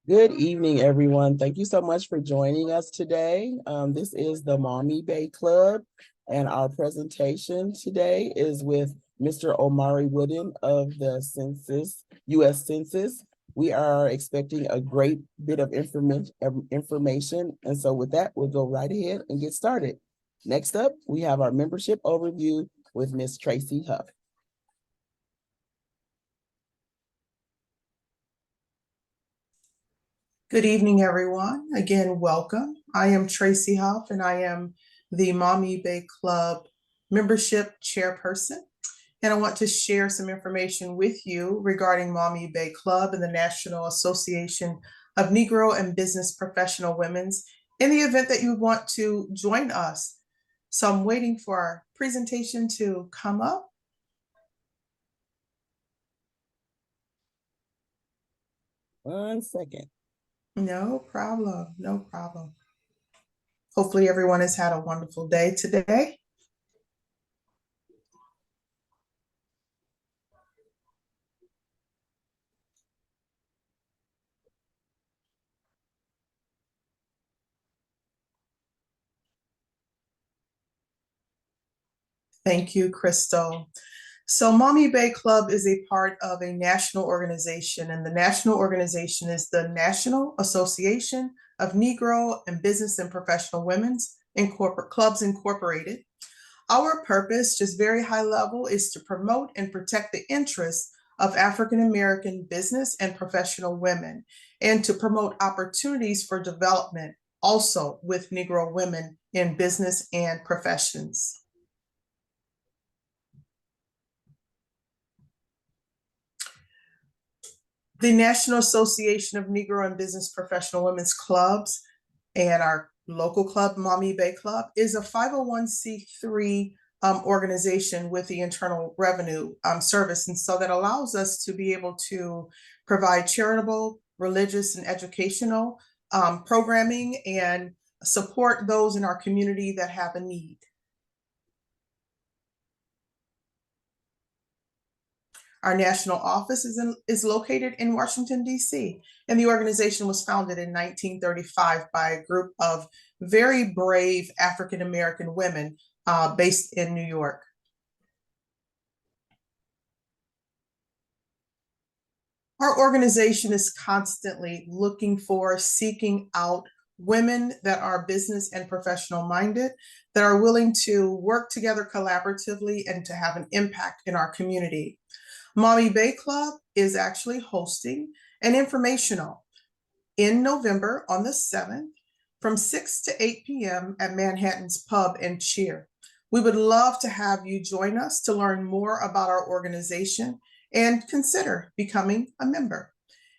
Good evening, everyone. Thank you so much for joining us today. This is the Mommy Bay Club, and our presentation today is with Mr. Omari Wooden of the U.S. Census. We are expecting a great bit of information, and so with that, we'll go right ahead and get started. Next up, we have our membership overview with Ms. Tracy Huff. Good evening, everyone. Again, welcome. I am Tracy Huff, and I am the Mommy Bay Club membership chairperson. And I want to share some information with you regarding Mommy Bay Club and the National Association of Negro and Business Professional Women's in the event that you want to join us. So I'm waiting for our presentation to come up. One second. No problem, no problem. Hopefully everyone has had a wonderful day today. Thank you, Crystal. So Mommy Bay Club is a part of a national organization, and the national organization is the National Association of Negro and Business and Professional Women's Clubs Incorporated. Our purpose, just very high level, is to promote and protect the interests of African American business and professional women, and to promote opportunities for development also with Negro women in business and professions. The National Association of Negro and Business Professional Women's Clubs and our local club, Mommy Bay Club, is a 501c3 organization with the Internal Revenue Service. And so that allows us to be able to provide charitable, religious, and educational programming and support those in our community that have a need. Our national office is located in Washington, D.C., and the organization was founded in 1935 by a group of very brave African-American women based in New York. Our organization is constantly looking for, seeking out women that are business and professional minded, that are willing to work together collaboratively and to have an impact in our community. Mommy Bay Club is actually hosting an informational in November on the 7th from 6 to 8 p.m. at Manhattan's Pub and Cheer. We would love to have you join us to learn more about our organization and consider becoming a member.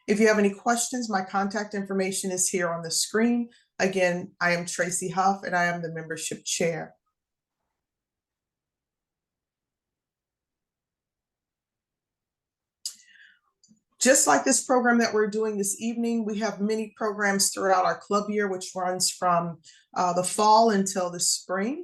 If you have any questions, my contact information is here on the screen. Again, I am Tracy Huff, and I am the membership chair. Just like this program that we're doing this evening, we have many programs throughout our club year, which runs from the fall until the spring.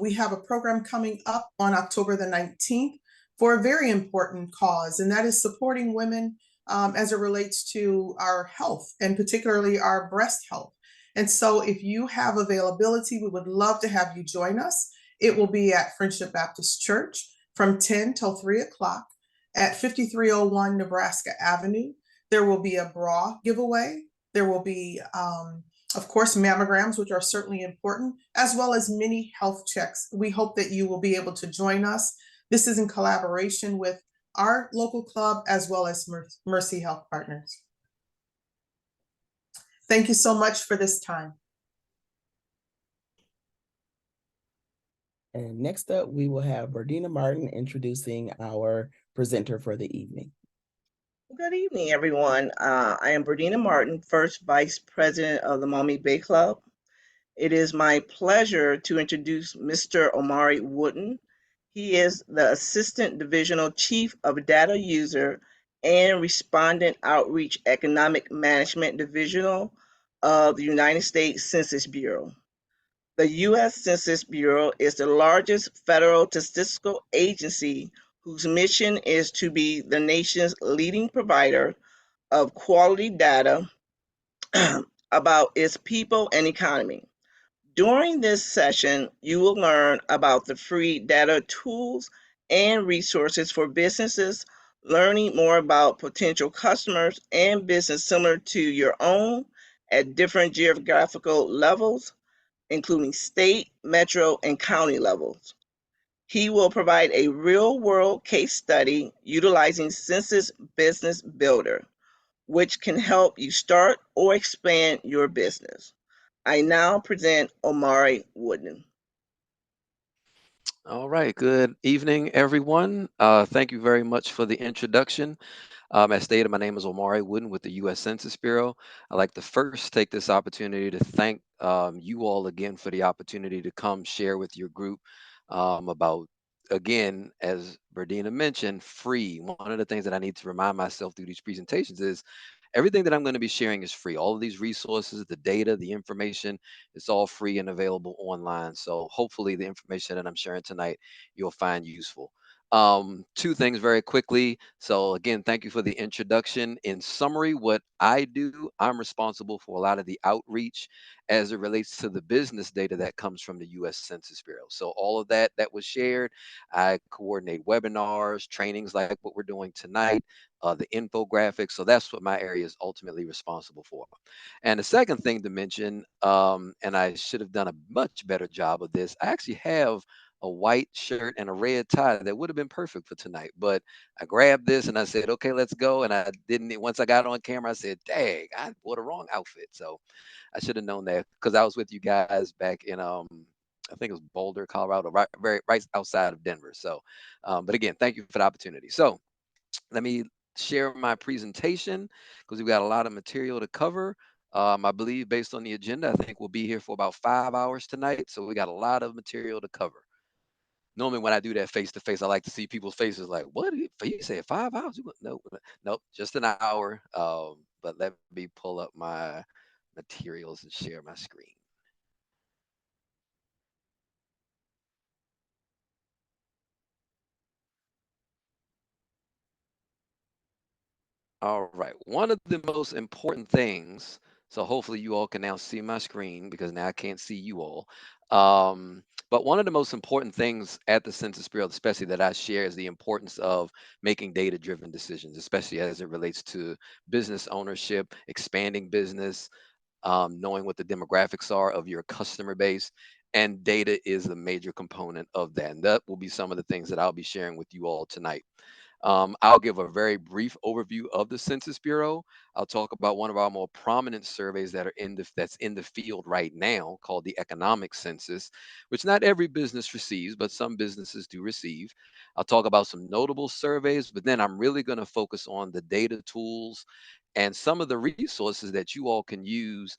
We have a program coming up on October the 19th for a very important cause, and that is supporting women as it relates to our health, and particularly our breast health. And so if you have availability, we would love to have you join us. It will be at Friendship Baptist Church from 10 till 3 o'clock. At 5301 Nebraska Avenue. There will be a bra giveaway. There will be, of course, mammograms, which are certainly important, as well as many health checks. We hope that you will be able to join us. This is in collaboration with our local club as well as Mercy Health Partners. Thank you so much for this time. And next up, we will have Berdina Martin introducing our presenter for the evening. Good evening, everyone. I am Berdina Martin, first Vice President of the Mommy Bay Club. It is my pleasure to introduce Mr. Omari Wooden. He is the Assistant Divisional Chief of Data User and Respondent Outreach Economic Management Divisional of the United States Census Bureau. The U.S. Census Bureau is the largest federal statistical agency whose mission is to be the nation's leading provider of quality data about its people and economy. During this session, you will learn about the free data tools and resources for businesses, learning more about potential customers and business similar to your own at different geographical levels, including state, metro, and county levels. He will provide a real-world case study utilizing Census Business Builder, which can help you start or expand your business. I now present Omari Wooden. All right. Good evening, everyone. Thank you very much for the introduction. As stated, my name is Omari Wooden with the U.S. Census Bureau. I'd like to first take this opportunity to thank you all again for the opportunity to come share with your group about, again, as Berdina mentioned, free. One of the things that I need to remind myself through these presentations is everything that I'm going to be sharing is free. All of these resources, the data, the information, it's all free and available online. So hopefully the information that I'm sharing tonight, you'll find useful. Two things very quickly. So again, thank you for the introduction. In summary, what I do, I'm responsible for a lot of the outreach as it relates to the business data that comes from the U.S. Census Bureau. So all of that was shared. I coordinate webinars, trainings like what we're doing tonight, the infographics. So that's what my area is ultimately responsible for. And the second thing to mention, and I should have done a much better job of this, I actually have a white shirt and a red tie that would have been perfect for tonight. But I grabbed this and I said, okay, let's go. And I didn't, once I got on camera, I said, dang, I wore the wrong outfit. So I should have known that because I was with you guys back in, I think it was Boulder, Colorado, right outside of Denver. So, but again, thank you for the opportunity. So let me share my presentation because we've got a lot of material to cover. I believe based on the agenda, I think we'll be here for about 5 hours tonight. So we got a lot of material to cover. Normally when I do that face to face, I like to see people's faces like, what? You said 5 hours? No, nope, just an hour. But let me pull up my materials and share my screen. All right. One of the most important things, so hopefully you all can now see my screen because now I can't see you all. But one of the most important things at the Census Bureau, especially that I share, is the importance of making data-driven decisions, especially as it relates to business ownership, expanding business, knowing what the demographics are of your customer base. And data is a major component of that. And that will be some of the things that I'll be sharing with you all tonight. I'll give a very brief overview of the Census Bureau. I'll talk about one of our more prominent surveys that are that's in the field right now, called the Economic Census, which not every business receives, but some businesses do receive. I'll talk about some notable surveys, but then I'm really going to focus on the data tools and some of the resources that you all can use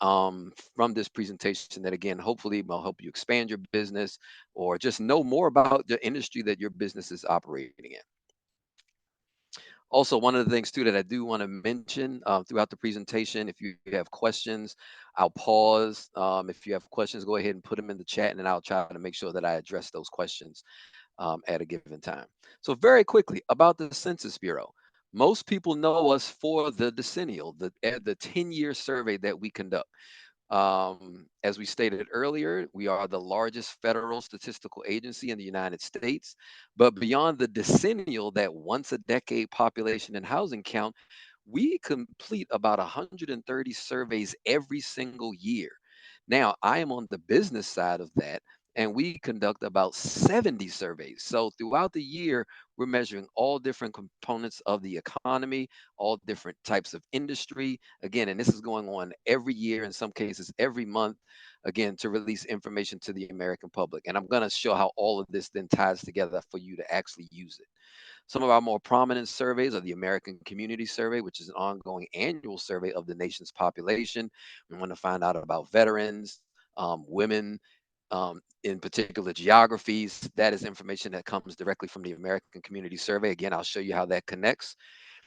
from this presentation that, again, hopefully will help you expand your business or just know more about the industry that your business is operating in. Also, one of the things too that I do want to mention throughout the presentation, if you have questions, I'll pause. If you have questions, go ahead and put them in the chat, and then I'll try to make sure that I address those questions at a given time. So very quickly about the Census Bureau. Most people know us for the decennial, the 10-year survey that we conduct. As we stated earlier, we are the largest federal statistical agency in the United States. But beyond the decennial, that once a decade population and housing count, we complete about 130 surveys every single year. Now, I am on the business side of that, and we conduct about 70 surveys. So throughout the year, we're measuring all different components of the economy, all different types of industry. Again, and this is going on every year, in some cases every month, again, to release information to the American public. And I'm going to show how all of this then ties together for you to actually use it. Some of our more prominent surveys are the American Community Survey, which is an ongoing annual survey of the nation's population. We want to find out about veterans, women, in particular geographies. That is information that comes directly from the American Community Survey. Again, I'll show you how that connects.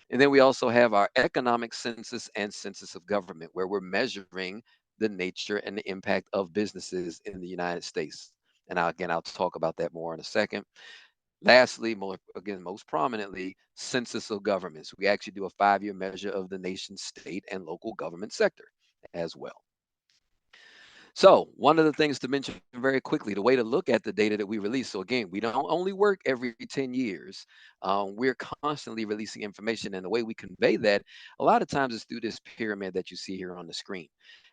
And then we also have our economic census and census of government, where we're measuring the nature and the impact of businesses in the United States. And again, I'll talk about that more in a second. Lastly, most prominently, census of governments. We actually do a 5-year measure of the nation's state and local government sector as well. So one of the things to mention very quickly, the way to look at the data that we release. So again, we don't only work every 10 years. We're constantly releasing information. And the way we convey that, a lot of times is through this pyramid that you see here on the screen.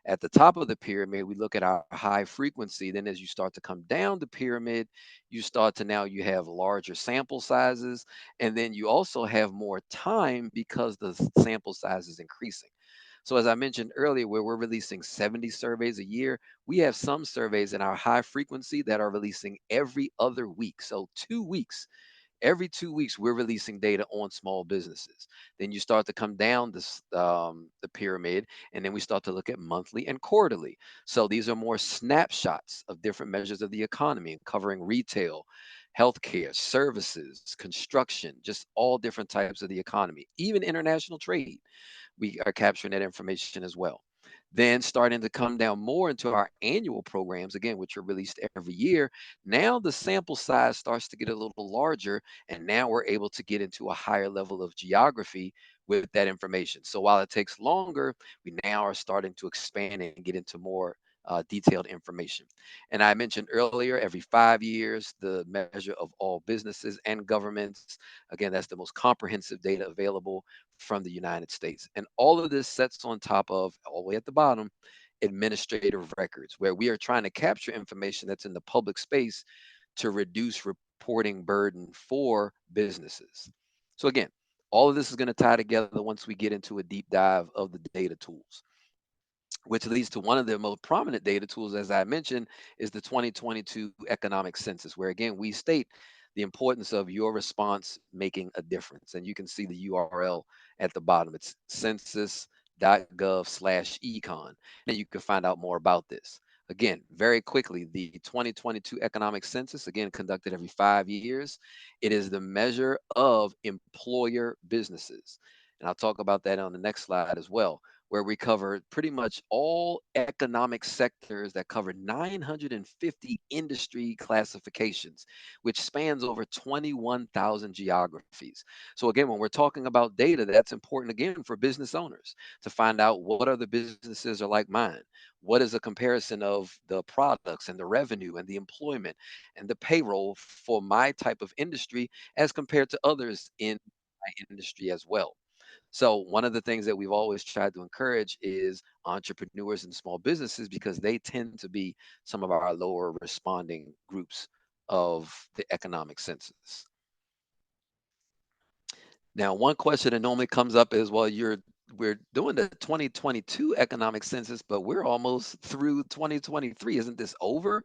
At the top of the pyramid, we look at our high frequency. Then as you start to come down the pyramid, you start to now you have larger sample sizes. And then you also have more time because the sample size is increasing. So as I mentioned earlier, where we're releasing 70 surveys a year, we have some surveys in our high frequency that are releasing every other week. So 2 weeks, every 2 weeks, we're releasing data on small businesses. Then you start to come down the pyramid, and then we start to look at monthly and quarterly. So these are more snapshots of different measures of the economy, covering retail, healthcare, services, construction, just all different types of the economy, even international trade. We are capturing that information as well. Then starting to come down more into our annual programs, again, which are released every year. Now the sample size starts to get a little larger, and now we're able to get into a higher level of geography with that information. So while it takes longer, we now are starting to expand and get into more detailed information. And I mentioned earlier, every 5 years, the measure of all businesses and governments. Again, that's the most comprehensive data available from the United States. And all of this sets on top of, all the way at the bottom, administrative records, where we are trying to capture information that's in the public space to reduce reporting burden for businesses. So, again, all of this is going to tie together once we get into a deep dive of the data tools, which leads to one of the most prominent data tools, as I mentioned, is the 2022 economic census, where again, we state the importance of your response making a difference. And you can see the URL at the bottom. It's census.gov/econ. And you can find out more about this. Again, very quickly, the 2022 economic census, again, conducted every 5 years. It is the measure of employer businesses. And I'll talk about that on the next slide as well, where we covered pretty much all economic sectors that cover 950 industry classifications, which spans over 21,000 geographies. So again, when we're talking about data, that's important again for business owners to find out what other businesses are like mine. What is a comparison of the products and the revenue and the employment and the payroll for my type of industry as compared to others in my industry as well. So one of the things that we've always tried to encourage is entrepreneurs and small businesses, because they tend to be some of our lower responding groups of the economic census. Now, one question that normally comes up is, well, we're doing the 2022 economic census, but we're almost through 2023. Isn't this over?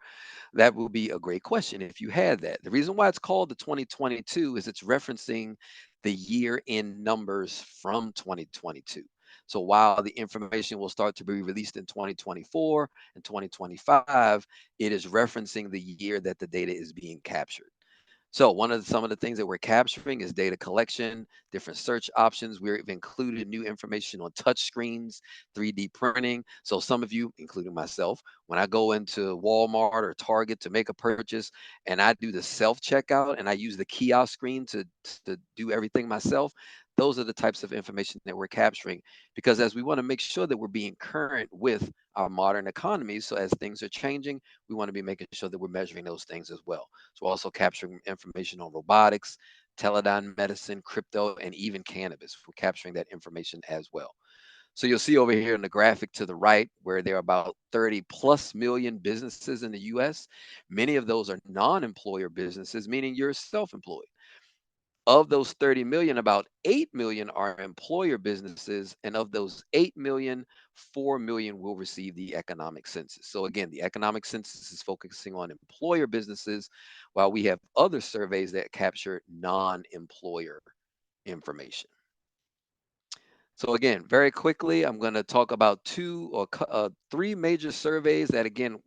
That would be a great question if you had that. The reason why it's called the 2022 is it's referencing the year in numbers from 2022. So while the information will start to be released in 2024 and 2025, it is referencing the year that the data is being captured. So some of the things that we're capturing is data collection, different search options. We've included new information on touch screens, 3D printing. So some of you, including myself, when I go into Walmart or Target to make a purchase and I do the self checkout and I use the kiosk screen to do everything myself, those are the types of information that we're capturing, because as we want to make sure that we're being current with our modern economy. So as things are changing, we want to be making sure that we're measuring those things as well. So we're also capturing information on robotics, teledyne medicine, crypto, and even cannabis. We're capturing that information as well. So you'll see over here in the graphic to the right where there are about 30 plus million businesses in the US. Many of those are non-employer businesses, meaning you're self-employed. Of those 30 million, about 8 million are employer businesses. And of those 8 million, 4 million will receive the economic census. So again, the economic census is focusing on employer businesses, while we have other surveys that capture non-employer information. So again, very quickly, I'm going to talk about three major surveys that again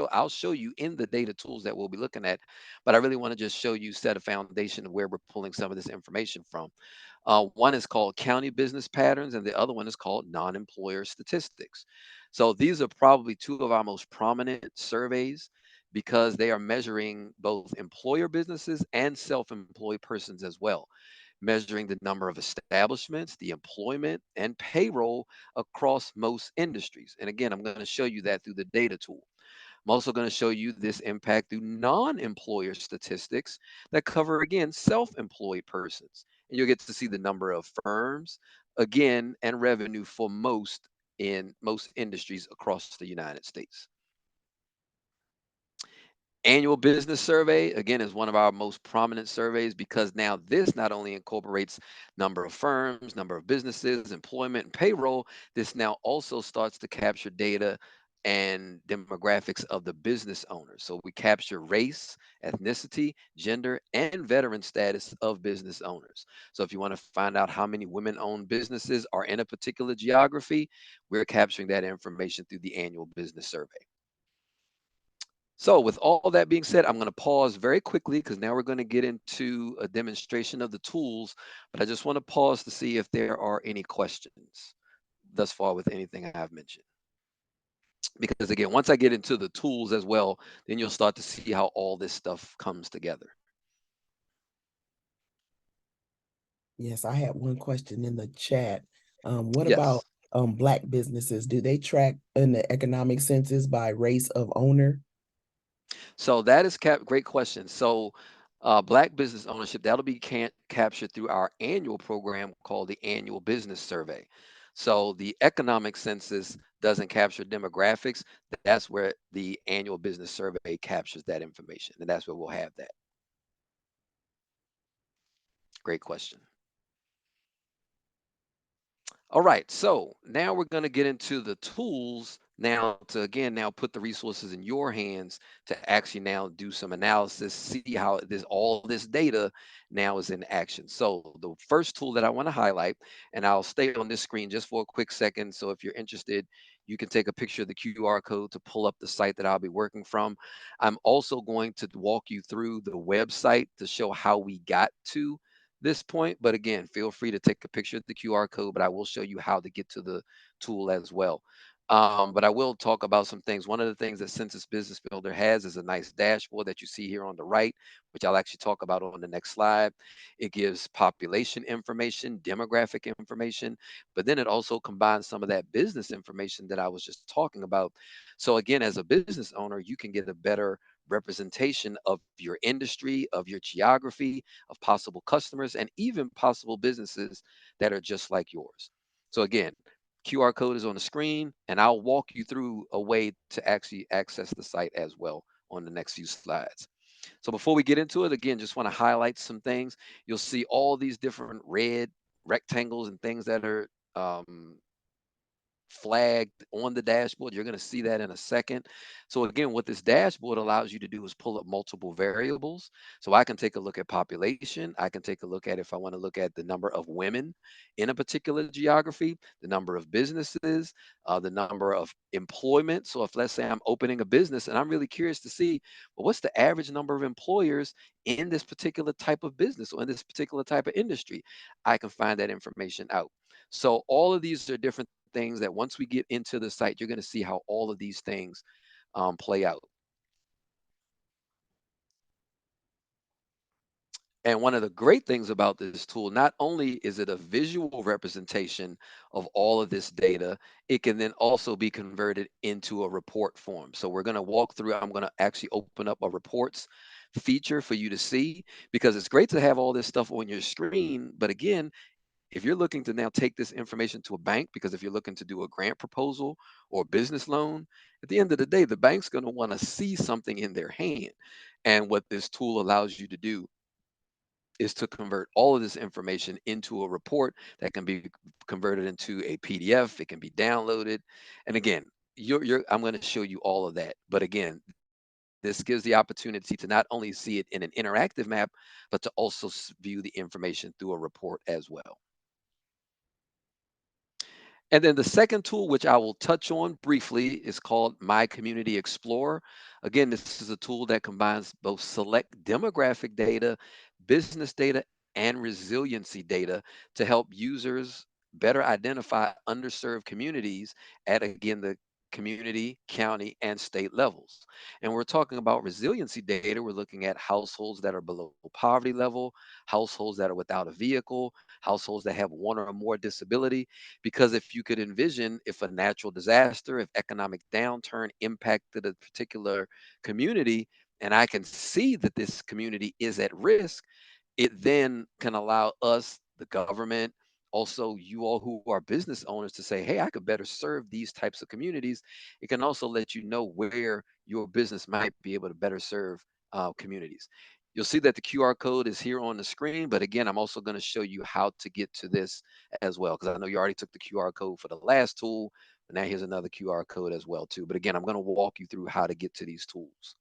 I'll show you in the data tools that we'll be looking at, but I really want to just show you, set a foundation of where we're pulling some of this information from. One is called County Business Patterns, and the other one is called Non-Employer Statistics. So these are probably two of our most prominent surveys. because they are measuring both employer businesses and self-employed persons as well, measuring the number of establishments, the employment, and payroll across most industries. And again, I'm going to show you that through the data tool. I'm also going to show you this impact through non-employer statistics that cover, again, self-employed persons. And you'll get to see the number of firms, again, and revenue for most industries across the United States. Annual business survey, again, is one of our most prominent surveys because now this not only incorporates number of firms, number of businesses, employment, and payroll, this now also starts to capture data and demographics of the business owners. So we capture race, ethnicity, gender, and veteran status of business owners. So if you want to find out how many women-owned businesses are in a particular geography, we're capturing that information through the annual business survey. So with all that being said, I'm going to pause very quickly because now we're going to get into a demonstration of the tools, but I just want to pause to see if there are any questions thus far with anything I've mentioned. Because again, once I get into the tools as well, then you'll start to see how all this stuff comes together. Yes, I had one question in the chat. What about Yes. Black businesses? Do they track in the economic census by race of owner? So that is great question. So Black business ownership, that'll be captured through our annual program called the Annual Business Survey. So the economic census doesn't capture demographics. That's where the Annual Business Survey captures that information, and that's where we'll have that. Great question. All right, so now we're going to get into the tools now to again now put the resources in your hands to actually now do some analysis, see how this all this data now is in action. So the first tool that I want to highlight, and I'll stay on this screen just for a quick second. So if you're interested, you can take a picture of the QR code to pull up the site that I'll be working from. I'm also going to walk you through the website to show how we got to this point. But again, feel free to take a picture of the QR code, but I will show you how to get to the tool as well. But I will talk about some things. One of the things that Census Business Builder has is a nice dashboard that you see here on the right, which I'll actually talk about on the next slide. It gives population information, demographic information, but then it also combines some of that business information that I was just talking about. So again, as a business owner, you can get a better representation of your industry, of your geography, of possible customers, and even possible businesses that are just like yours. So again, QR code is on the screen, and I'll walk you through a way to actually access the site as well on the next few slides. So before we get into it, again, just want to highlight some things. You'll see all these different red rectangles and things that are flagged on the dashboard. You're going to see that in a second. So again, what this dashboard allows you to do is pull up multiple variables. So I can take a look at population. I can take a look at if I want to look at the number of women in a particular geography, the number of businesses, the number of employment. So if let's say I'm opening a business and I'm really curious to see, well, what's the average number of employers in this particular type of business or in this particular type of industry, I can find that information out. So all of these are different things that once we get into the site, you're going to see how all of these things play out. And one of the great things about this tool, not only is it a visual representation of all of this data, it can then also be converted into a report form. So we're going to walk through, I'm going to actually open up a reports feature for you to see, because it's great to have all this stuff on your screen. But again, if you're looking to now take this information to a bank, because if you're looking to do a grant proposal or a business loan, at the end of the day, the bank's going to want to see something in their hand. And what this tool allows you to do is to convert all of this information into a report that can be converted into a PDF. It can be downloaded. And again, I'm going to show you all of that. But again, this gives the opportunity to not only see it in an interactive map, but to also view the information through a report as well. And then the second tool, which I will touch on briefly, is called My Community Explorer. Again, this is a tool that combines both select demographic data, business data, and resiliency data to help users better identify underserved communities at, again, the community, county, and state levels. And we're talking about resiliency data. We're looking at households that are below poverty level, households that are without a vehicle, households that have one or more disability. Because if you could envision, if a natural disaster, if economic downturn impacted a particular community, and I can see that this community is at risk, it then can allow us, the government, also you all who are business owners, to say, hey, I could better serve these types of communities. It can also let you know where your business might be able to better serve communities. You'll see that the QR code is here on the screen, but again, I'm also going to show you how to get to this as well, because I know you already took the QR code for the last tool, but now here's another QR code as well too. But again, I'm going to walk you through how to get to these tools.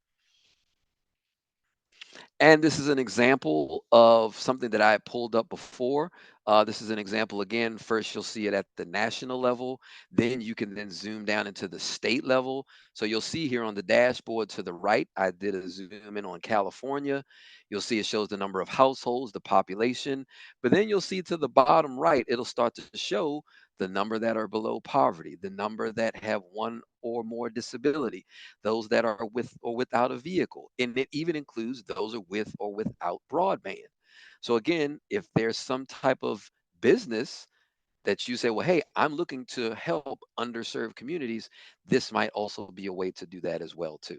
And this is an example of something that I pulled up before. This is an example again. First, you'll see it at the national level. Then you can then zoom down into the state level. So you'll see here on the dashboard to the right, I did a zoom in on California. You'll see it shows the number of households, the population. But then you'll see to the bottom right, it'll start to show the number that are below poverty, the number that have one or more disability, those that are with or without a vehicle. And it even includes those are with or without broadband. So again, if there's some type of business that you say, well, hey, I'm looking to help underserved communities, this might also be a way to do that as well too.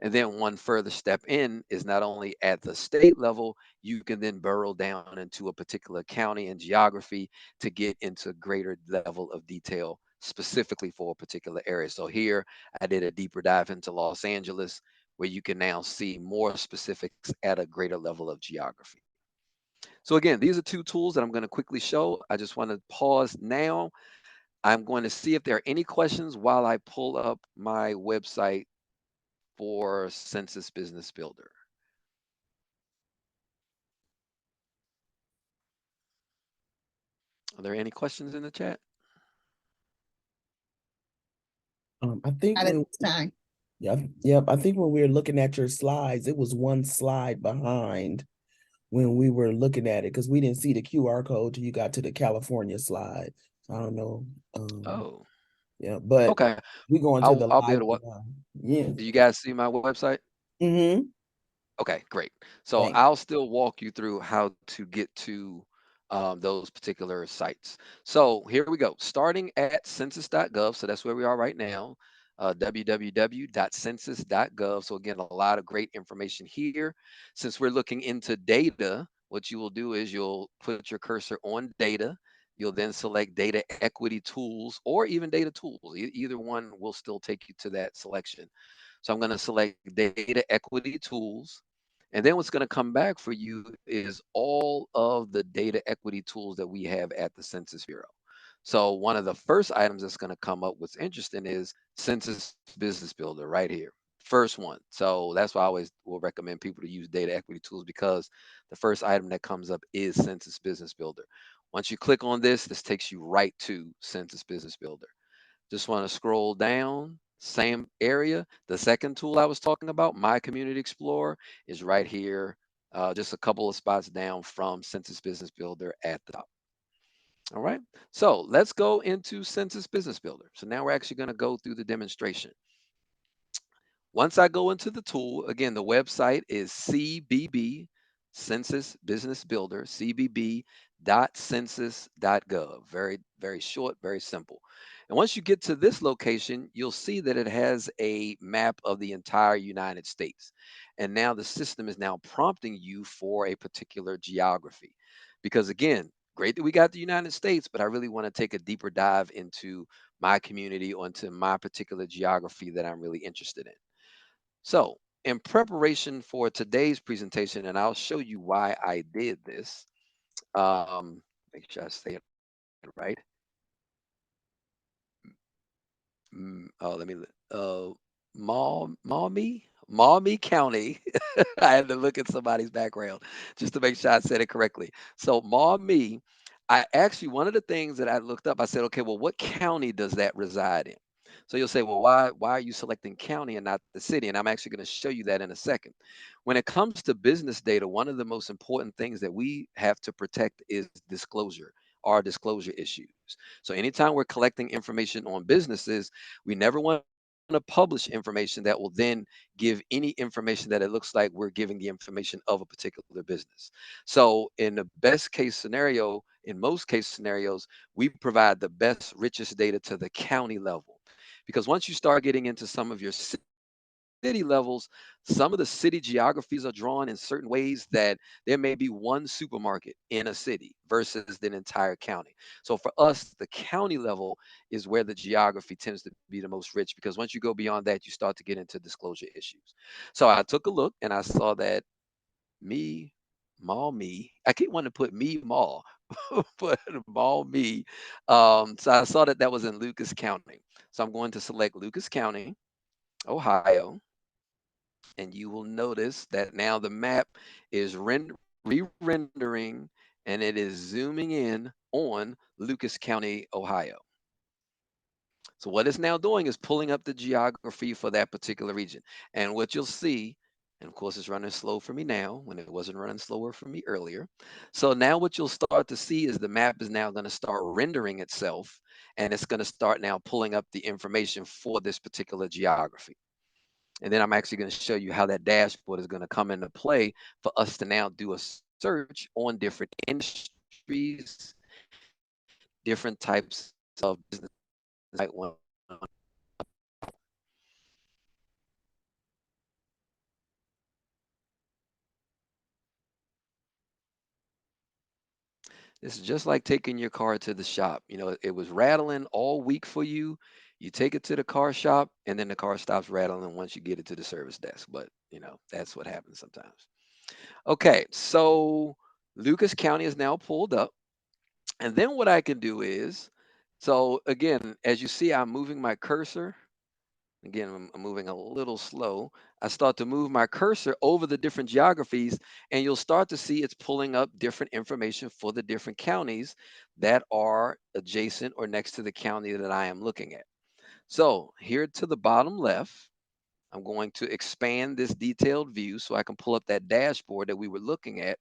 And then one further step in is not only at the state level, you can then burrow down into a particular county and geography to get into greater level of detail specifically for a particular area. So here I did a deeper dive into Los Angeles, where you can now see more specifics at a greater level of geography. So again, these are two tools that I'm going to quickly show. I just want to pause now. I'm going to see if there are any questions while I pull up my website for Census Business Builder. Are there any questions in the chat? I think At when, this time. yep, I think when we were looking at your slides, it was one slide behind when we were looking at it, because we didn't see the QR code till you got to the California slide. I don't know. Oh, Yeah, but okay. we going to the I'll be live able to what? now. Yeah. Do you guys see my website? Mm-hmm. Okay, great. So Thanks. I'll still walk you through how to get to those particular sites. So here we go. Starting at census.gov. So that's where we are right now. Www.census.gov. So again, a lot of great information here. Since we're looking into data, what you will do is you'll put your cursor on data. You'll then select data equity tools or even data tools. Either one will still take you to that selection. So I'm going to select data equity tools. And then what's going to come back for you is all of the data equity tools that we have at the Census Bureau. So one of the first items that's going to come up, what's interesting, is Census Business Builder right here. First one. So that's why I always will recommend people to use data equity tools, because the first item that comes up is Census Business Builder. Once you click on this takes you right to Census Business Builder. Just want to scroll down, same area. The second tool I was talking about, My Community Explorer, is right here, just a couple of spots down from Census Business Builder at the top. All right, so let's go into Census Business Builder. So now we're actually going to go through the demonstration. Once I go into the tool, again, the website is CBB, Census Business Builder, cbb.census.gov. Very, very short, very simple. And once you get to this location, you'll see that it has a map of the entire United States. And now the system is now prompting you for a particular geography. Because again, great that we got the United States, but I really want to take a deeper dive into my community or into my particular geography that I'm really interested in. So, in preparation for today's presentation, and I'll show you why I did this. Make sure I say it right. Let me. Maumee County. I had to look at somebody's background just to make sure I said it correctly. So Maumee, I actually, one of the things that I looked up, I said, okay, well, what county does that reside in? So you'll say, well, why are you selecting county and not the city? And I'm actually going to show you that in a second. When it comes to business data, one of the most important things that we have to protect is disclosure, are disclosure issues. So anytime we're collecting information on businesses, we never want to publish information that will then give any information that it looks like we're giving the information of a particular business. So in the best case scenario, in most case scenarios, we provide the best, richest data to the county level. Because once you start getting into some of your city levels, some of the city geographies are drawn in certain ways that there may be one supermarket in a city versus the entire county. So for us, the county level is where the geography tends to be the most rich, because once you go beyond that, you start to get into disclosure issues. So I took a look and I saw that me, mall me, I keep wanting to put me mall, but mall me. So I saw that that was in Lucas County. So I'm going to select Lucas County, Ohio, and you will notice that now the map is re-rendering and it is zooming in on Lucas County, Ohio. So what it's now doing is pulling up the geography for that particular region. And what you'll see, and of course it's running slow for me now when it wasn't running slower for me earlier. So now what you'll start to see is the map is now going to start rendering itself, and it's going to start now pulling up the information for this particular geography. And then I'm actually going to show you how that dashboard is going to come into play for us to now do a search on different industries, different types of business. Like one, this is just like taking your car to the shop. You know, it was rattling all week for you. You take it to the car shop, and then the car stops rattling once you get it to the service desk. But, you know, that's what happens sometimes. Okay, so Lucas County is now pulled up. And then what I can do is, so again, as you see, I'm moving my cursor. Again, I'm moving a little slow. I start to move my cursor over the different geographies, and you'll start to see it's pulling up different information for the different counties that are adjacent or next to the county that I am looking at. So here to the bottom left, I'm going to expand this detailed view so I can pull up that dashboard that we were looking at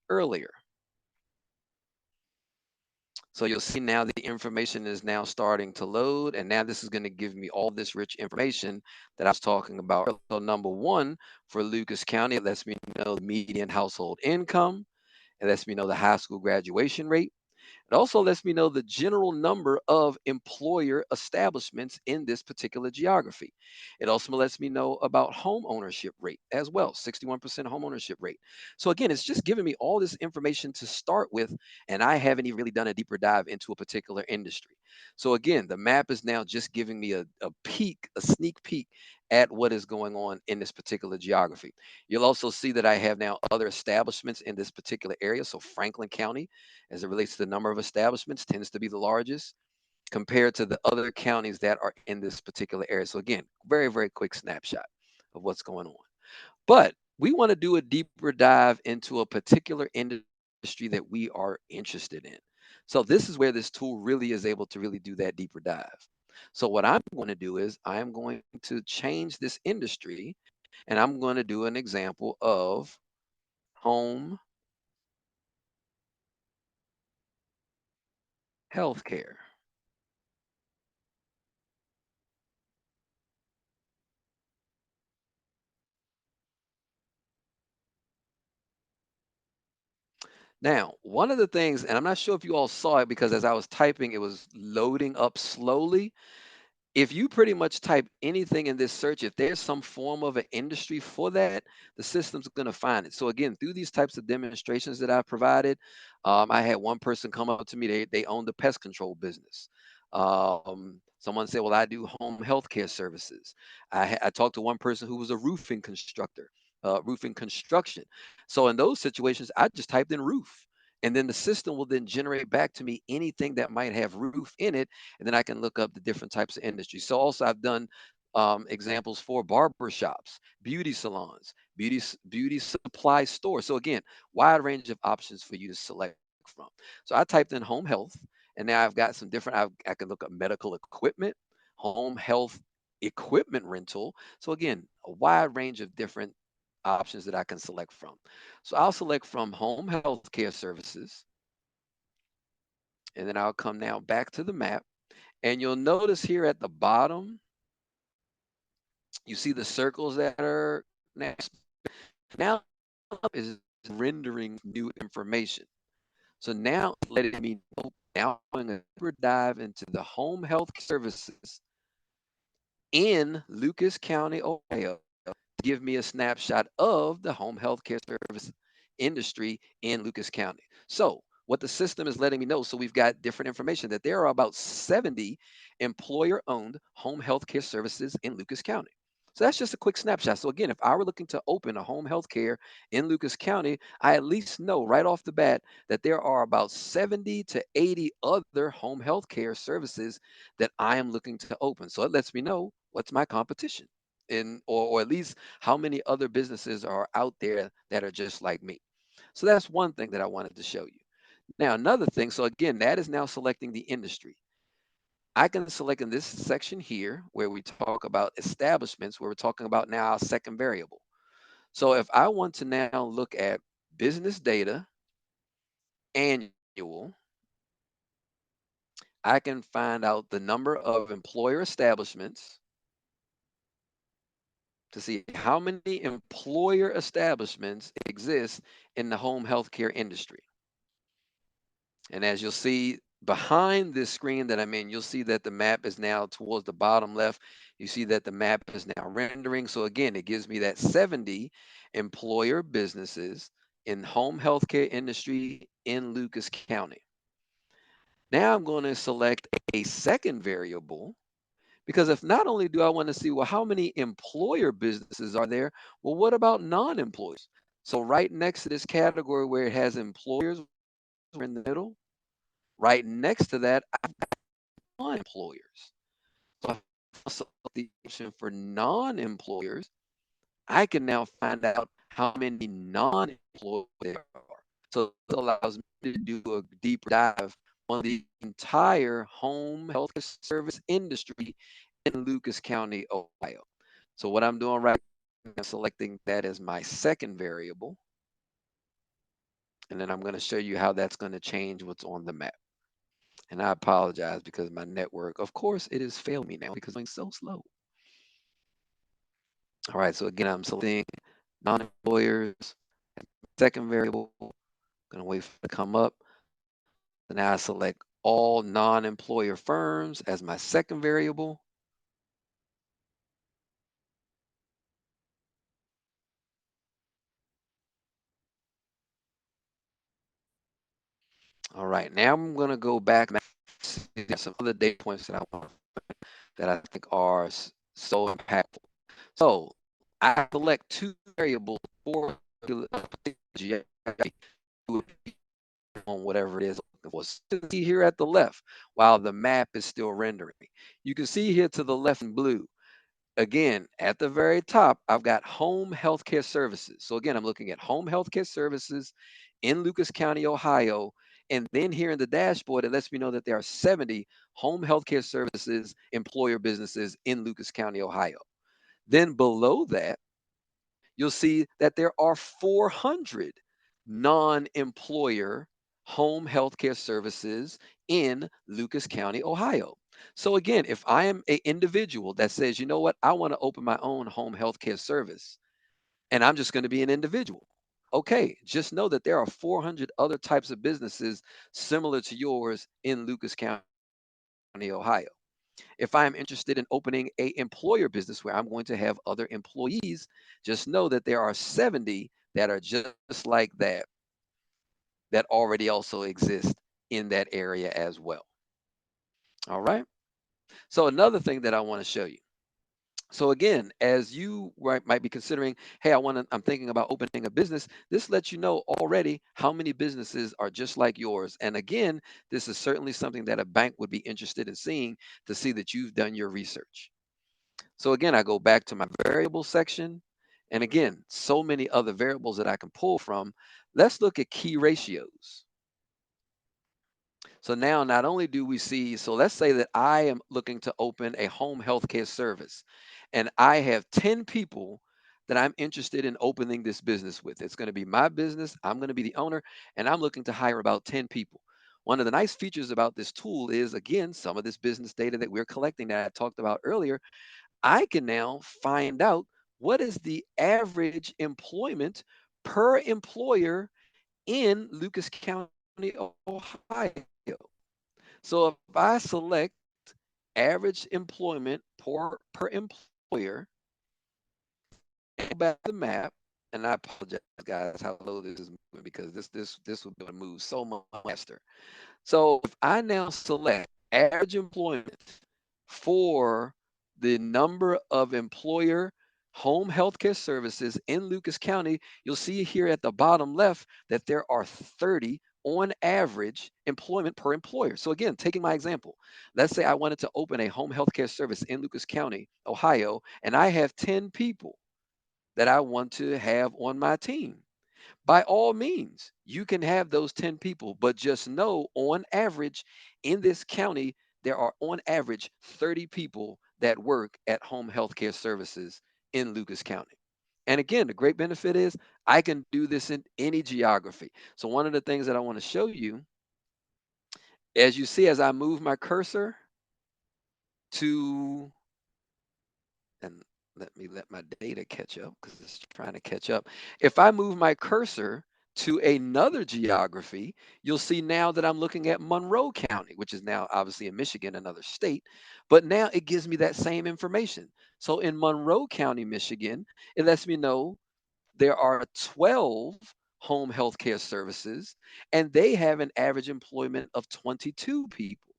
earlier. So you'll see now the information is now starting to load, and now this is going to give me all this rich information that I was talking about. So number one, for Lucas County, it lets me know the median household income. It lets me know the high school graduation rate. It also lets me know the general number of employer establishments in this particular geography. It also lets me know about home ownership rate as well, 61% home ownership rate. So again, it's just giving me all this information to start with, and I haven't even really done a deeper dive into a particular industry. So again, the map is now just giving me a peek, a sneak peek at what is going on in this particular geography. You'll also see that I have now other establishments in this particular area. So Franklin County, as it relates to the number of establishments, tends to be the largest compared to the other counties that are in this particular area. So again, very, very quick snapshot of what's going on. But we want to do a deeper dive into a particular industry that we are interested in. So this is where this tool really is able to really do that deeper dive. So what I'm going to do is I'm going to change this industry, and I'm going to do an example of home healthcare. Now, one of the things, and I'm not sure if you all saw it because as I was typing, it was loading up slowly. If you pretty much type anything in this search, if there's some form of an industry for that, the system's going to find it. So again, through these types of demonstrations that I provided, I had one person come up to me. They owned a pest control business. Someone said, "Well, I do home healthcare services." I talked to one person who was a roofing constructor, roofing construction. So in those situations, I just typed in roof. And then the system will then generate back to me anything that might have roof in it, and then I can look up the different types of industries. So also I've done examples for barber shops, beauty salons, beauty supply stores. So again, wide range of options for you to select from. So I typed in home health, and now I've got some different. I can look up medical equipment, home health equipment rental. So again, a wide range of different options that I can select from. So I'll select from home health care services. And then I'll come now back to the map. And you'll notice here at the bottom, you see the circles that are next. Now is rendering new information. So now letting me know, now going a deeper dive into the home health services in Lucas County, Ohio, to give me a snapshot of the home health care service industry in Lucas County. So what the system is letting me know, so we've got different information that there are about 70 employer-owned home health care services in Lucas County. So that's just a quick snapshot. So again, if I were looking to open a home health care in Lucas County, I at least know right off the bat that there are about 70 to 80 other home health care services that I am looking to open. So it lets me know what's my competition in, or at least how many other businesses are out there that are just like me. So that's one thing that I wanted to show you. Now, another thing, so again, that is now selecting the industry. I can select in this section here where we talk about establishments, where we're talking about now our second variable. So if I want to now look at business data, annual, I can find out the number of employer establishments to see how many employer establishments exist in the home healthcare industry. And as you'll see behind this screen that I'm in, you'll see that the map is now towards the bottom left. You see that the map is now rendering. So again, it gives me that 70 employer businesses in home healthcare industry in Lucas County. Now I'm going to select a second variable, because if not only do I want to see, well, how many employer businesses are there? Well, what about non-employers? So right next to this category where it has employers in the middle, right next to that, I've got non-employers. So if I select the option for non-employers, I can now find out how many non-employers there are. So this allows me to do a deeper dive on the entire home healthcare service industry in Lucas County, Ohio. So what I'm doing right now, I'm selecting that as my second variable. And then I'm going to show you how that's going to change what's on the map. And I apologize because my network, of course, it is failing me now because it's going so slow. All right, so again, I'm selecting non-employers, second variable, going to wait for it to come up. So now I select all non-employer firms as my second variable. All right, now I'm going to go back and see some other data points that I want, that I think are so impactful. So I select two variables for geography on whatever it is. See here at the left, while the map is still rendering. You can see here to the left in blue. Again, at the very top, I've got home healthcare services. So again, I'm looking at home healthcare services in Lucas County, Ohio. And then here in the dashboard, it lets me know that there are 70 home healthcare services, employer businesses in Lucas County, Ohio. Then below that, you'll see that there are 400 non-employer home healthcare services in Lucas County, Ohio. So again, if I am an individual that says, you know what, I want to open my own home healthcare service, and I'm just going to be an individual. Okay, just know that there are 400 other types of businesses similar to yours in Lucas County, Ohio. If I'm interested in opening a employer business where I'm going to have other employees, just know that there are 70 that are just like that, that already also exist in that area as well. All right. So another thing that I want to show you. So again, as you might be considering, hey, I'm thinking about opening a business. This lets you know already how many businesses are just like yours. And again, this is certainly something that a bank would be interested in seeing, to see that you've done your research. So again, I go back to my variable section. And again, so many other variables that I can pull from. Let's look at key ratios. So now not only do we see, so let's say that I am looking to open a home healthcare service, and I have 10 people that I'm interested in opening this business with. It's going to be my business. I'm going to be the owner, and I'm looking to hire about 10 people. One of the nice features about this tool is, again, some of this business data that we're collecting that I talked about earlier, I can now find out what is the average employment per employer in Lucas County, Ohio. So if I select average employment per employer, go back to the map, and I apologize, guys, how low this is moving because this will be able to move so much faster. So if I now select average employment for the number of employer home healthcare services in Lucas County, you'll see here at the bottom left that there are 30 on average employment per employer. So again, taking my example, let's say I wanted to open a home healthcare service in Lucas County, Ohio, and I have 10 people that I want to have on my team. By all means, you can have those 10 people, but just know on average in this county, there are on average 30 people that work at home healthcare services in Lucas County. And again, the great benefit is I can do this in any geography. So, one of the things that I want to show you, as you see, as I move my cursor to, and let my data catch up because it's trying to catch up. If I move my cursor to another geography, you'll see now that I'm looking at Monroe County, which is now obviously in Michigan, another state, but now it gives me that same information. So in Monroe County, Michigan, it lets me know there are 12 home health care services and they have an average employment of 22 people.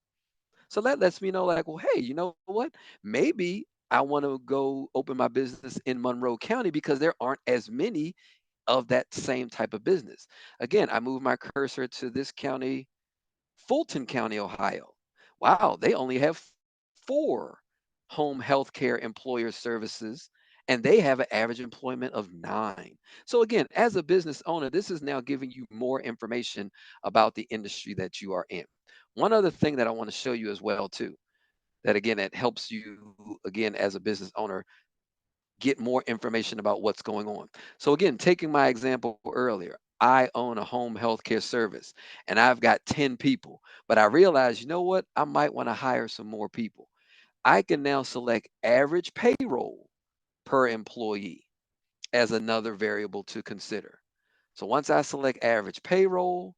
So that lets me know, like, well, hey, you know what? Maybe I want to go open my business in Monroe County because there aren't as many of that same type of business. Again, I move my cursor to this county, Fulton County, Ohio. Wow, they only have 4 home health care employer services and they have an average employment of 9. So again, as a business owner, this is now giving you more information about the industry that you are in. One other thing that I want to show you as well too, that again, it helps you again as a business owner get more information about what's going on. So again, taking my example earlier, I own a home health care service and I've got 10 people, but I realize, you know what? I might want to hire some more people. I can now select average payroll per employee as another variable to consider. So once I select average payroll,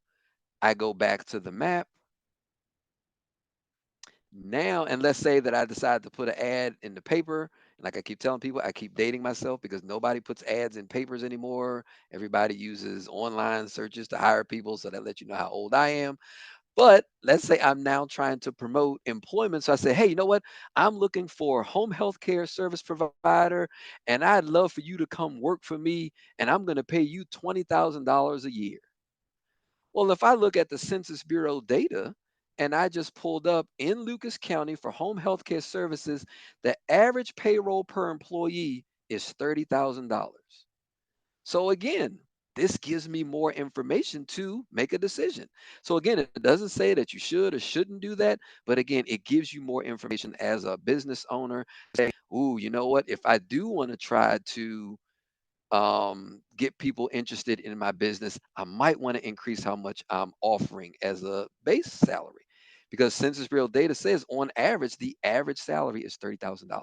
I go back to the map. Now, and let's say that I decide to put an ad in the paper. Like I keep telling people, I keep dating myself because nobody puts ads in papers anymore. Everybody uses online searches to hire people. So that lets you know how old I am. But let's say I'm now trying to promote employment. So I say, hey, you know what? I'm looking for a home health care service provider, and I'd love for you to come work for me, and I'm going to pay you $20,000 a year. Well, if I look at the Census Bureau data and I just pulled up in Lucas County for home health care services, the average payroll per employee is $30,000. So again, this gives me more information to make a decision. So again, it doesn't say that you should or shouldn't do that, but again, it gives you more information as a business owner. Say, ooh, you know what? If I do want to try to get people interested in my business, I might want to increase how much I'm offering as a base salary because Census Bureau data says on average, the average salary is $30,000.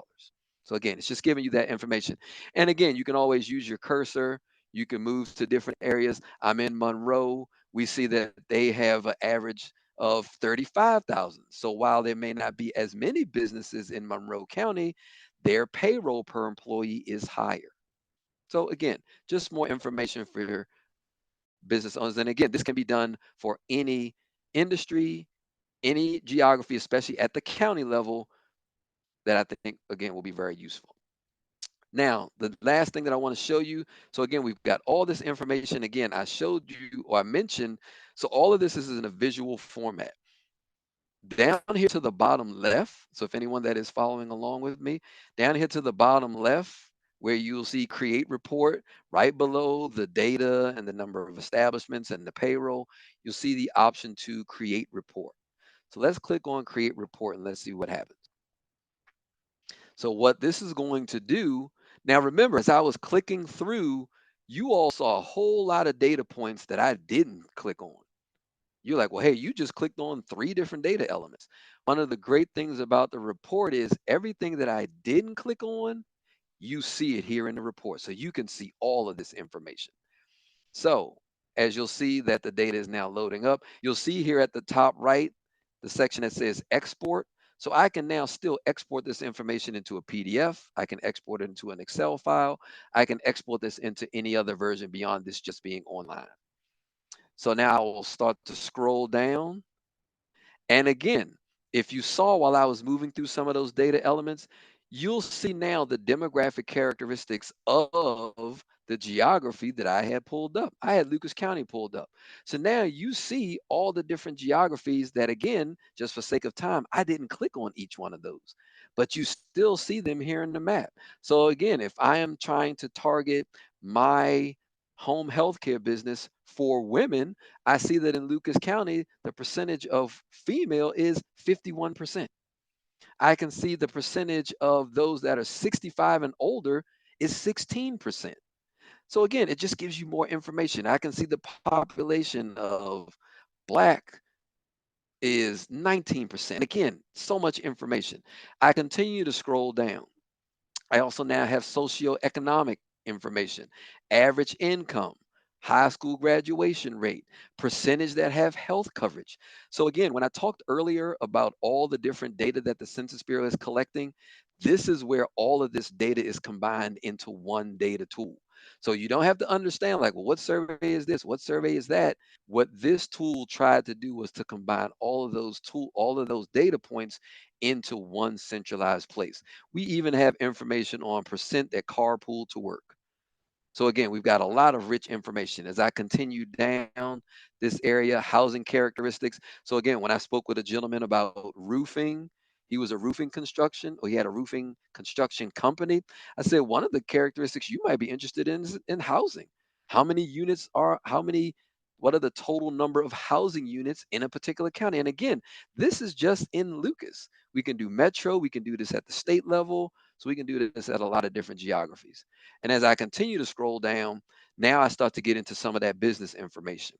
So again, it's just giving you that information. And again, you can always use your cursor. You can move to different areas. I'm in Monroe. We see that they have an average of 35,000. So while there may not be as many businesses in Monroe County, their payroll per employee is higher. So again, just more information for your business owners. And again, this can be done for any industry, any geography, especially at the county level, that I think again will be very useful. Now, the last thing that I want to show you. So again, we've got all this information. Again, I showed you or I mentioned. So all of this is in a visual format. Down here to the bottom left, so if anyone that is following along with me, down here to the bottom left, where you'll see create report, right below the data and the number of establishments and the payroll, you'll see the option to create report. So let's click on create report and let's see what happens. So what this is going to do, now remember, as I was clicking through, you all saw a whole lot of data points that I didn't click on. You're like, well, hey, you just clicked on 3 different data elements. One of the great things about the report is everything that I didn't click on, you see it here in the report. So you can see all of this information. So as you'll see that the data is now loading up, you'll see here at the top right, the section that says export. So I can now still export this information into a PDF. I can export it into an Excel file. I can export this into any other version beyond this just being online. So now I will start to scroll down. And again, if you saw while I was moving through some of those data elements, you'll see now the demographic characteristics of the geography that I had pulled up. I had Lucas County pulled up. So now you see all the different geographies that, again, just for sake of time, I didn't click on each one of those, but you still see them here in the map. So again, if I am trying to target my home healthcare business for women, I see that in Lucas County, the percentage of female is 51%. I can see the percentage of those that are 65 and older is 16%. So again, it just gives you more information. I can see the population of Black is 19%. Again, so much information. I continue to scroll down. I also now have socioeconomic information, average income, high school graduation rate, percentage that have health coverage. So again, when I talked earlier about all the different data that the Census Bureau is collecting, this is where all of this data is combined into one data tool. So you don't have to understand like, well, what survey is this? What survey is that? What this tool tried to do was to combine all of those data points into one centralized place. We even have information on percent that carpool to work. So again, we've got a lot of rich information as I continue down this area, housing characteristics. So again, when I spoke with a gentleman about roofing, he was a roofing construction, or he had a roofing construction company. I said, one of the characteristics you might be interested in is in housing. What are the total number of housing units in a particular county? And again, this is just in Lucas. We can do metro, we can do this at the state level, so we can do this at a lot of different geographies. And as I continue to scroll down, now I start to get into some of that business information.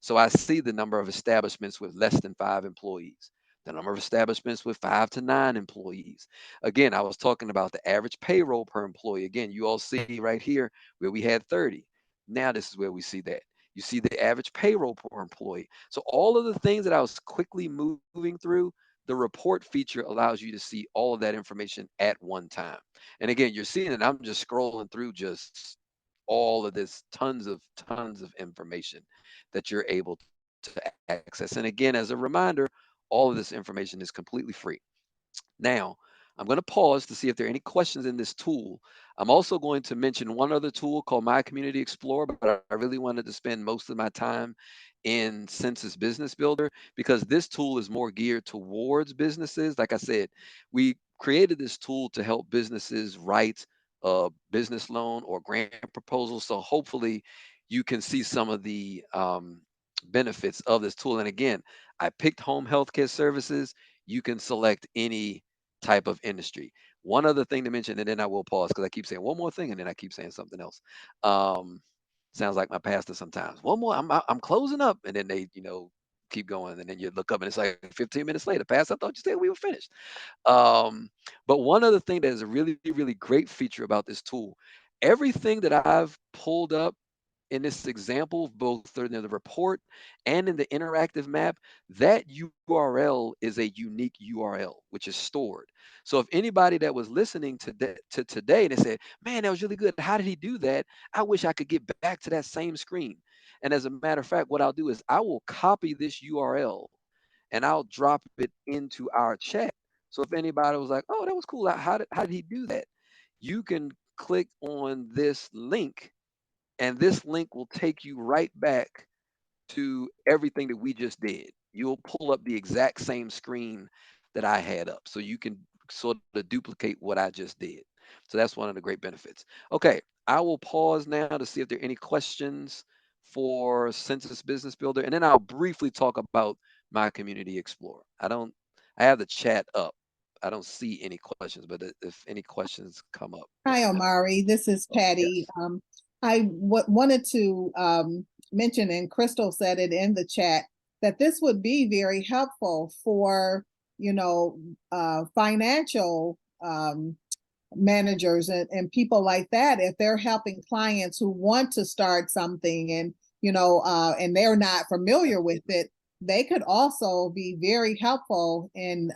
So I see the number of establishments with less than 5 employees, the number of establishments with 5 to 9 employees. Again, I was talking about the average payroll per employee. Again, you all see right here where we had 30. Now this is where we see that. You see the average payroll per employee. So all of the things that I was quickly moving through, the report feature allows you to see all of that information at one time. And again, you're seeing it. I'm just scrolling through just all of this tons of information that you're able to access. And again, as a reminder, all of this information is completely free. Now, I'm going to pause to see if there are any questions in this tool. I'm also going to mention one other tool called My Community Explorer, but I really wanted to spend most of my time in Census Business Builder because this tool is more geared towards businesses. Like I said, we created this tool to help businesses write a business loan or grant proposal. So hopefully you can see some of the benefits of this tool. And again, I picked home healthcare services. You can select any type of industry. One other thing to mention, and then I will pause because I keep saying one more thing and then I keep saying something else. Um, sounds like my pastor sometimes. One more, I'm closing up, and then they, keep going, and then you look up and it's like 15 minutes later. Pastor, I thought you said we were finished. Um, but one other thing that is a really, really great feature about this tool, everything that I've pulled up in this example, both in the report and in the interactive map, that URL is a unique URL, which is stored. So if anybody that was listening to today, they said, man, that was really good. How did he do that? I wish I could get back to that same screen. And as a matter of fact, what I'll do is I will copy this URL and I'll drop it into our chat. So if anybody was like, oh, that was cool. How did he do that? You can click on this link and this link will take you right back to everything that we just did. You'll pull up the exact same screen that I had up. So you can sort of duplicate what I just did. So that's one of the great benefits. Okay, I will pause now to see if there are any questions for Census Business Builder, and then I'll briefly talk about My Community Explorer. I have the chat up. I don't see any questions, but if any questions come up, let Hi, me know. Omari. This is Patty. Yes. I wanted to mention, and Crystal said it in the chat, that this would be very helpful for, financial managers and people like that, if they're helping clients who want to start something and, and they're not familiar with it, they could also be very helpful in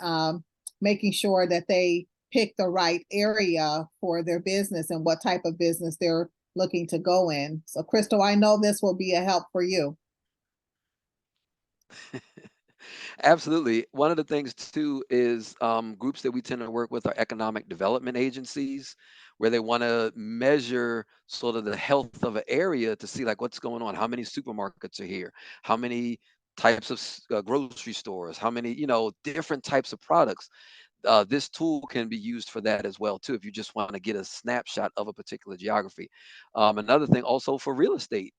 making sure that they pick the right area for their business and what type of business they're looking to go in. So, Crystal, I know this will be a help for you. Absolutely. One of the things too is groups that we tend to work with are economic development agencies, where they want to measure sort of the health of an area to see like what's going on, how many supermarkets are here, how many types of grocery stores, how many, different types of products. This tool can be used for that as well too, if you just want to get a snapshot of a particular geography. Another thing also for real estate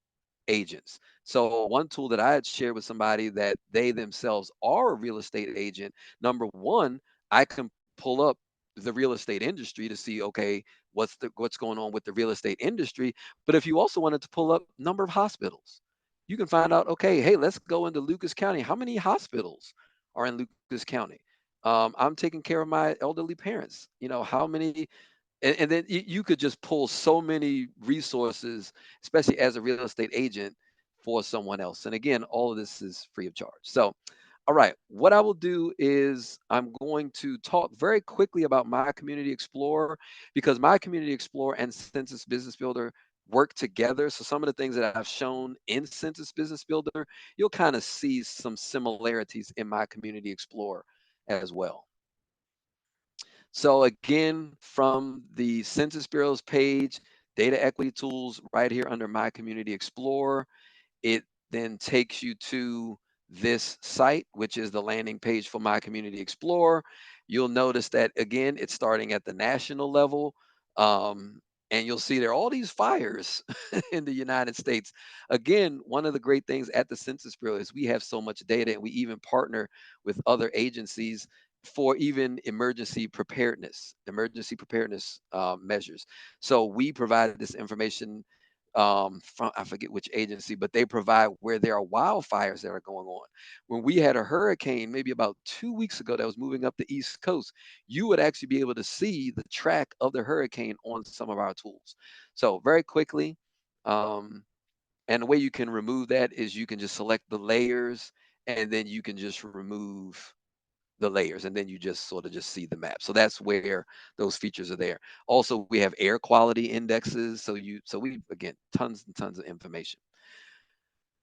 agents. So one tool that I had shared with somebody that they themselves are a real estate agent. Number one, I can pull up the real estate industry to see, okay, what's going on with the real estate industry. But if you also wanted to pull up number of hospitals, you can find out, okay, hey, let's go into Lucas County. How many hospitals are in Lucas County? I'm taking care of my elderly parents. How many, and then you could just pull so many resources, especially as a real estate agent for someone else. And again, all of this is free of charge. So, all right, what I will do is I'm going to talk very quickly about My Community Explorer, because My Community Explorer and Census Business Builder work together. So some of the things that I've shown in Census Business Builder, you'll kind of see some similarities in My Community Explorer as well. So again, from the Census Bureau's page, data equity tools right here under My Community Explorer, it then takes you to this site, which is the landing page for My Community Explorer. You'll notice that again, it's starting at the national level. And you'll see there are all these fires in the United States. Again, one of the great things at the Census Bureau is we have so much data, and we even partner with other agencies for even emergency preparedness measures. So we provided this information from, I forget which agency, but they provide where there are wildfires that are going on. When we had a hurricane maybe about 2 weeks ago that was moving up the East Coast, you would actually be able to see the track of the hurricane on some of our tools. So very quickly, and the way you can remove that is you can just select the layers, and then you can just remove the layers, and then you just sort of just see the map. So that's where those features are there. Also, we have air quality indexes. So we, again, tons and tons of information.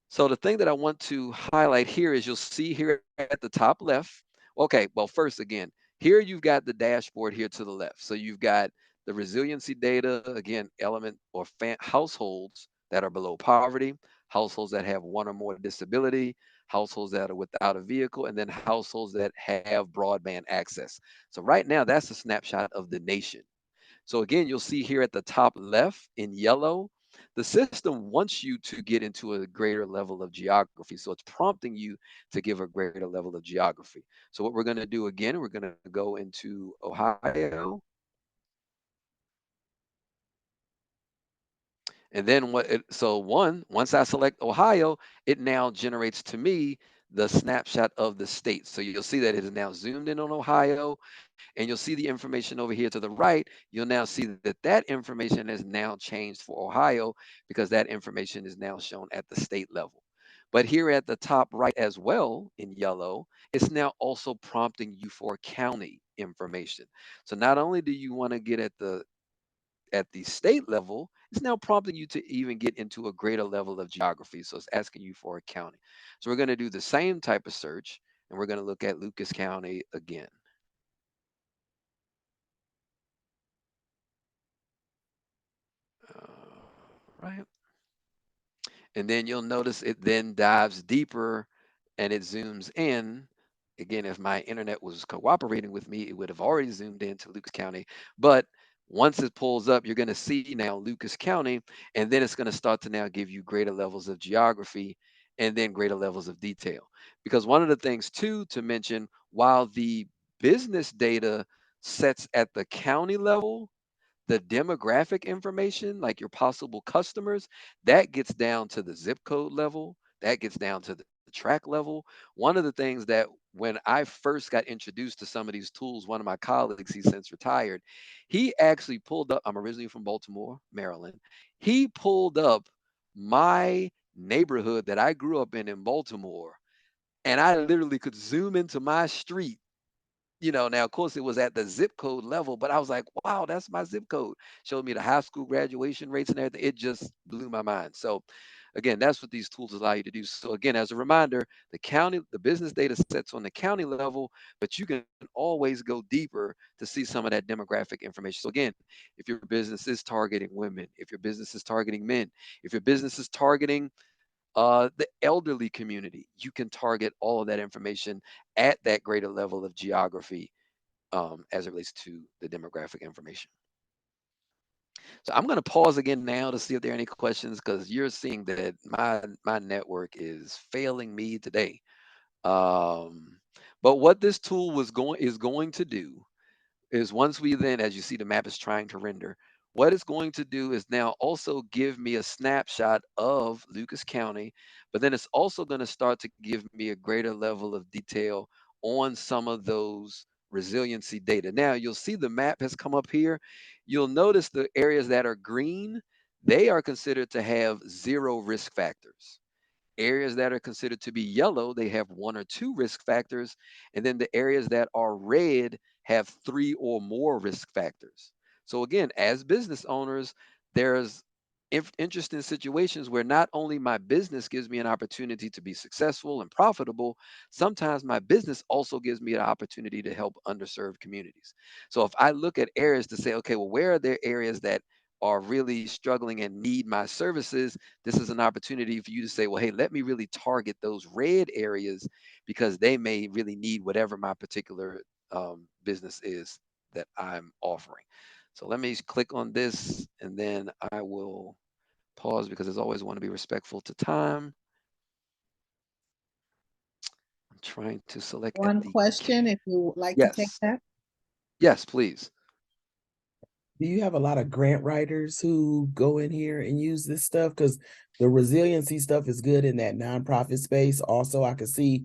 So the thing that I want to highlight here is you'll see here at the top left. Okay, well, first again, here you've got the dashboard here to the left. So you've got the resiliency data, again, element or households that are below poverty, households that have one or more disability, households that are without a vehicle, and then households that have broadband access. So right now, that's a snapshot of the nation. So again, you'll see here at the top left in yellow, the system wants you to get into a greater level of geography. So it's prompting you to give a greater level of geography. So what we're going to do again, we're going to go into Ohio. And then once I select Ohio, it now generates to me the snapshot of the state. So you'll see that it is now zoomed in on Ohio. And you'll see the information over here to the right. You'll now see that that information has now changed for Ohio, because that information is now shown at the state level. But here at the top right as well in yellow, it's now also prompting you for county information. So not only do you want to get at the state level, it's now prompting you to even get into a greater level of geography. So it's asking you for a county. So we're going to do the same type of search, and we're going to look at Lucas County again. Right. And then you'll notice it then dives deeper and it zooms in. Again, if my internet was cooperating with me, it would have already zoomed into Lucas County. But once it pulls up, you're going to see now Lucas County, and then it's going to start to now give you greater levels of geography and then greater levels of detail. Because one of the things, too, to mention, while the business data sets at the county level, the demographic information, like your possible customers, that gets down to the zip code level, that gets down to the track level, one of the things that when I first got introduced to some of these tools, one of my colleagues, he's since retired, he actually pulled up, I'm originally from Baltimore, Maryland. He pulled up my neighborhood that I grew up in Baltimore, and I literally could zoom into my street. Now of course it was at the zip code level, but I was like, wow, that's my zip code. Showed me the high school graduation rates and everything. It just blew my mind. So again, that's what these tools allow you to do. So again, as a reminder, the business data sets on the county level, but you can always go deeper to see some of that demographic information. So again, if your business is targeting women, if your business is targeting men, if your business is targeting the elderly community, you can target all of that information at that greater level of geography as it relates to the demographic information. So I'm going to pause again now to see if there are any questions, because you're seeing that my network is failing me today. Um, but what this tool is going to do is, once we then, as you see, the map is trying to render. What it's going to do is now also give me a snapshot of Lucas County, but then it's also going to start to give me a greater level of detail on some of those resiliency data. Now you'll see the map has come up here. You'll notice the areas that are green, they are considered to have 0 risk factors. Areas that are considered to be yellow, they have 1 or 2 risk factors. And then the areas that are red have 3 or more risk factors. So again, as business owners, there's interesting situations where not only my business gives me an opportunity to be successful and profitable, sometimes my business also gives me an opportunity to help underserved communities. So if I look at areas to say, okay, well, where are there areas that are really struggling and need my services? This is an opportunity for you to say, well, hey, let me really target those red areas, because they may really need whatever my particular business is that I'm offering. So let me click on this, and then I will pause, because as always, I want to be respectful to time. I'm trying to select at One the question, if you would like to take yes, that. yes, please. Do you have a lot of grant writers who go in here and use this stuff? Because the resiliency stuff is good in that nonprofit space. Also, I could see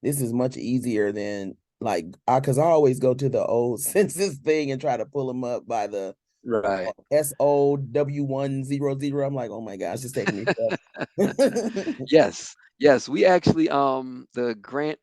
this is much easier than like, because I always go to the old census thing and try to pull them up by the Right. SOW100. I'm like, oh my gosh, it's taking me forever. Yes, yes. We actually the grant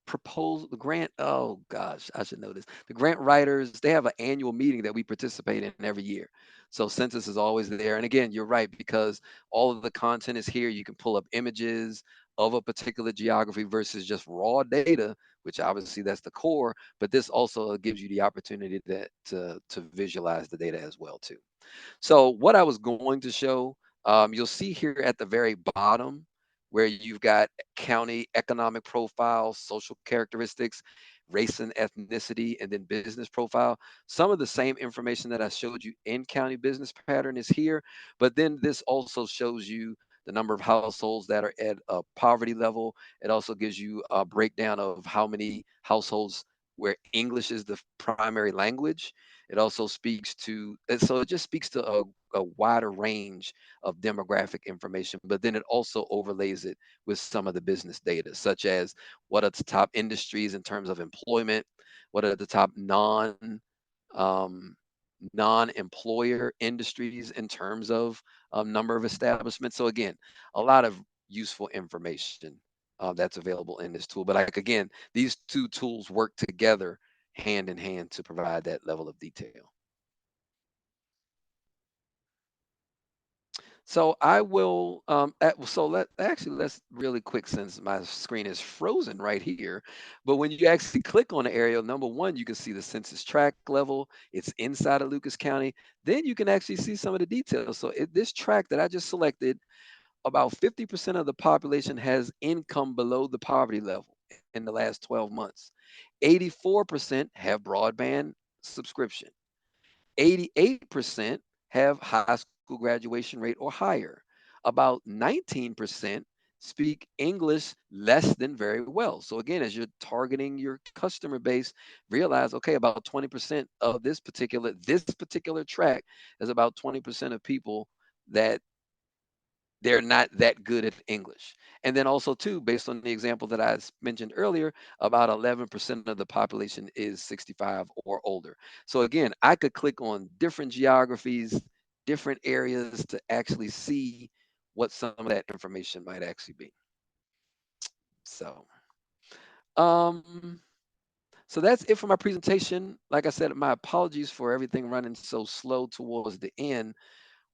proposal, the grant, oh gosh, I should know this. The grant writers, they have an annual meeting that we participate in every year. So Census is always there. And again, you're right, because all of the content is here. You can pull up images of a particular geography versus just raw data, which obviously that's the core, but this also gives you the opportunity to visualize the data as well too. So what I was going to show, you'll see here at the very bottom where you've got county economic profile, social characteristics, race and ethnicity, and then business profile. Some of the same information that I showed you in county business pattern is here, but then this also shows you the number of households that are at a poverty level. It also gives you a breakdown of how many households where English is the primary language. It also speaks to, and so it just speaks to a wider range of demographic information, but then it also overlays it with some of the business data, such as what are the top industries in terms of employment, what are the top um, non-employer industries in terms of number of establishments. So again, a lot of useful information that's available in this tool. But like again, these two tools work together hand in hand to provide that level of detail. So I will, so let's really quick, since my screen is frozen right here. But when you actually click on the area, number one, you can see the census tract level. It's inside of Lucas County. Then you can actually see some of the details. So this tract that I just selected, about 50% of the population has income below the poverty level in the last 12 months. 84% have broadband subscription. 88% have high school graduation rate or higher. About 19% speak English less than very well. So again, as you're targeting your customer base, realize, okay, about 20% of this particular track is about 20% of people that they're not that good at English. And then also too, based on the example that I mentioned earlier, about 11% of the population is 65 or older. So again, I could click on different geographies, different areas to actually see what some of that information might actually be. So, um, so that's it for my presentation. Like I said, my apologies for everything running so slow towards the end.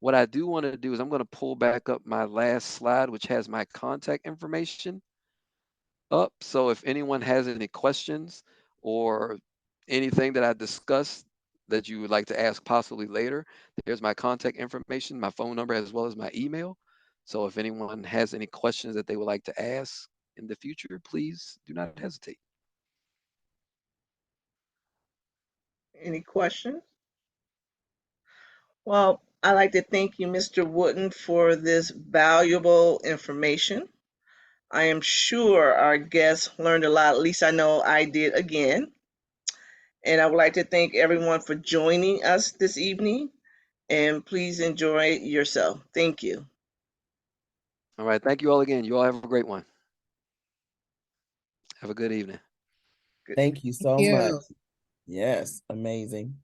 What I do want to do is I'm going to pull back up my last slide, which has my contact information up. So if anyone has any questions or anything that I discussed that you would like to ask possibly later, there's my contact information, my phone number, as well as my email. So if anyone has any questions that they would like to ask in the future, please do not hesitate. Any questions? Well, I'd like to thank you, Mr. Wooden, for this valuable information. I am sure our guests learned a lot. At least I know I did again. And I would like to thank everyone for joining us this evening. And please enjoy yourself. Thank you. All right. Thank you all again. You all have a great one. Have a good evening. Thank you so you. much. Yes, amazing.